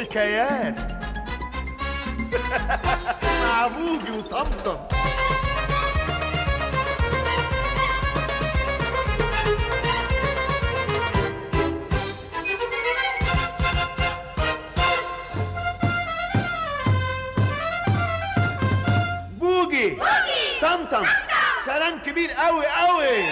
حكايات مع بوجي وطمطم. بوجي طمطم سلام كبير قوي قوي.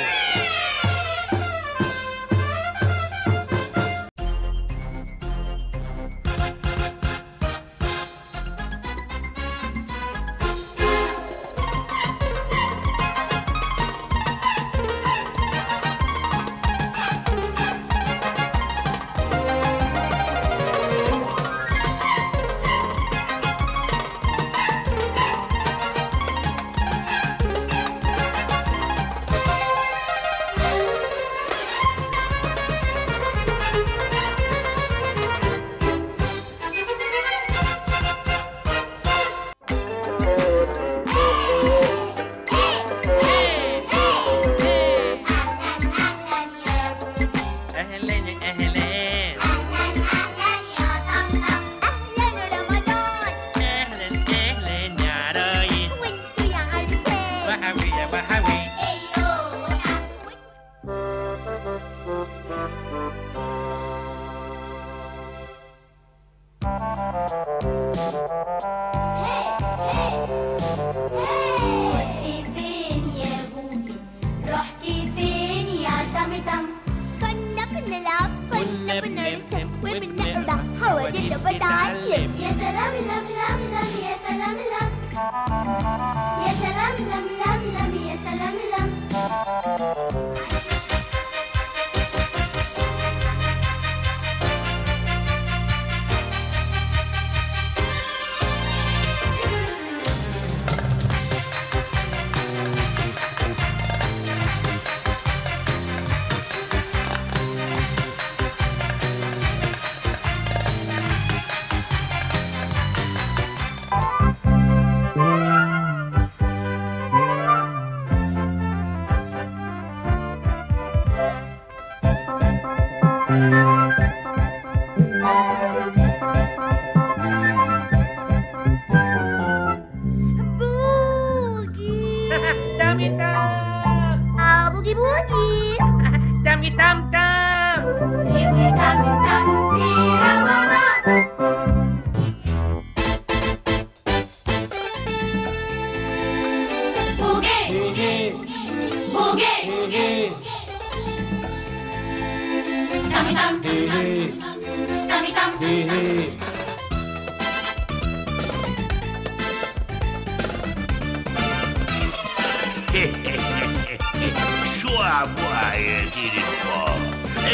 شو عموها يا دين الله؟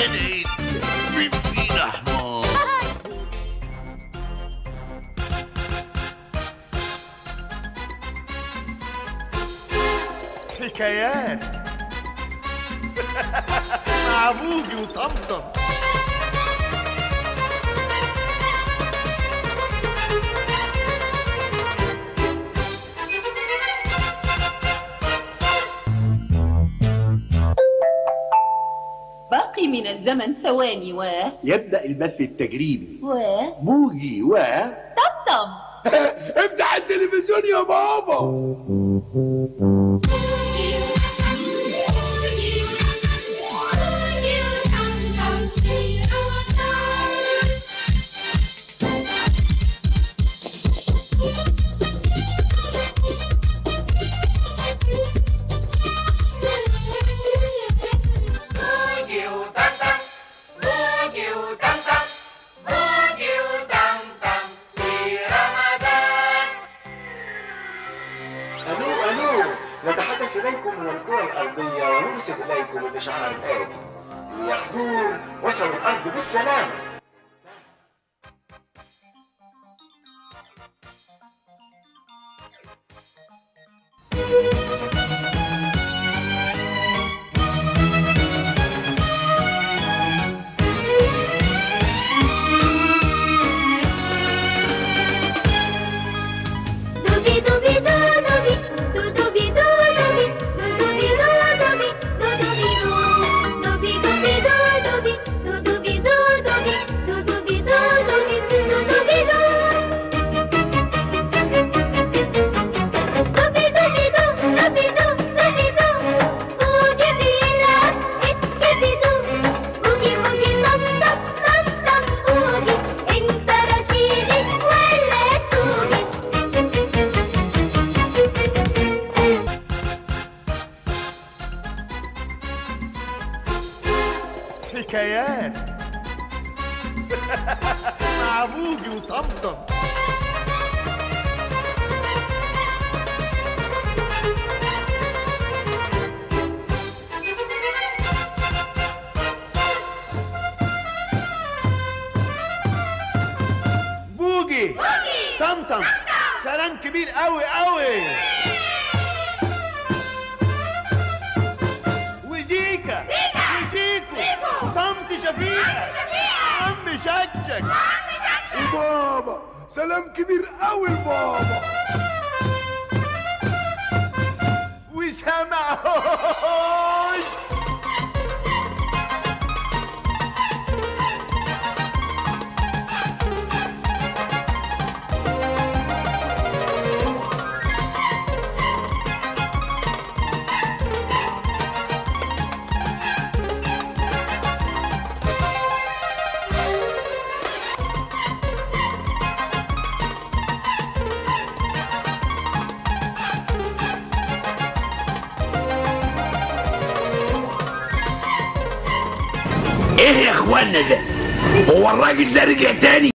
انا مين فينا حمار؟ حكايات مع بوجي وطمطم. باقي من الزمن ثواني يبدأ البث التجريبي بوجي طمطم. افتح التلفزيون يا بابا. نتحدث إليكم من الكرة الأرضية ونرسل إليكم الإشعار الآتي: اليخدون وصلوا الأرض بالسلامة. Do حكايات مع بوجي وطمطم. بوجي طمطم سلام كبير قوي قوي. وزيكا وزيكو طمط شفيقة عم شكشك وبابا سلام كبير قوي لبابا. وسامعوش ايه يا اخوانا ده؟ هو الراجل ده رجع تاني؟